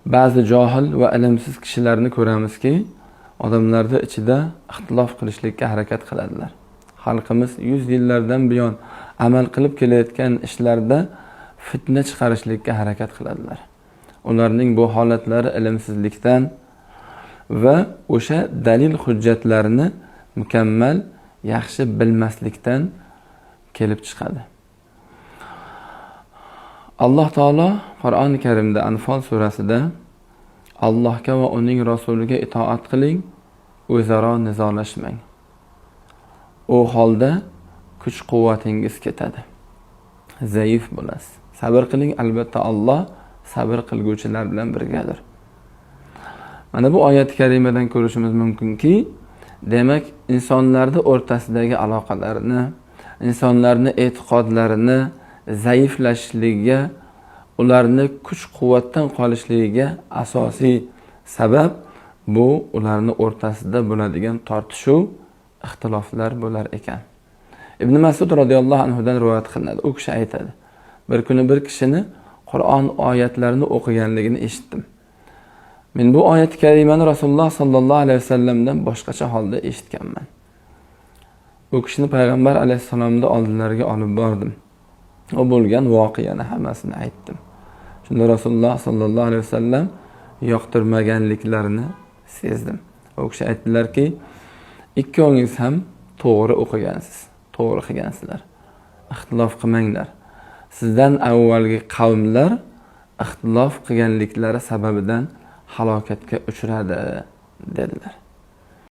ba'zi johil va ilmsiz kishilarni ko'ramizki, odamlarda ichida ixtilof qilishlikka harakat qiladilar. Xalqimiz 100 yillardan buyon amal qilib kelayotgan ishlarda fitna chiqarishlikka harakat qiladilar. Ularning bu holatlari ilmsizlikdan va o'sha dalil hujjatlarini mukammal yaxshi bilmaslikdan kelib chiqadi. Alloh taolo Qur'oni Karimda Anfal surasida Allohga va uning rasuliga itoat qiling, o'zaro nizolashmang. U holda kuch-quvvatingiz ketadi. Zaif bo'lasiz. Sabr qiling, albatta Alloh sabr qilguvchilar bilan birgadir. Mana bu oyat karimadan ko'rishimiz mumkinki, demak, insonlarda o'rtasidagi aloqalarni, insonlarning e'tiqodlarini zaiflashligiga, ularni kuch-quvvatdan qolishligiga asosiy sabab bu ularning o'rtasida bo'ladigan tortishuv, ixtiloflar bo'lar ekan. Ibn Mas'ud radhiyallohu anhu dan rivoyat qilinadi. U kishi aytadi: bir kuni bir kishini Qur'on oyatlarini o'qiganligini eshitdim. Men bu oyat karimani Rasululloh sallallohu alayhi vasallamdan boshqacha holda eshitganman. Bu kishini payg'ambar alayhisalomning oldilariga olib bordim. O bo'lgan voqeani hammasini aytdim. Shunda Rasululloh sallallohu alayhi vasallam yoqtirmaganliklarini sezdim. O kishi aytdilarki, ikkovingiz ham to'g'ri o'qigansiz, to'g'ri qilgansizlar. Ixtilof qilmanglar. Sizdan avvalgi qavmlar ixtilof qilganliklari sababidan halokatga uchradi dedilar.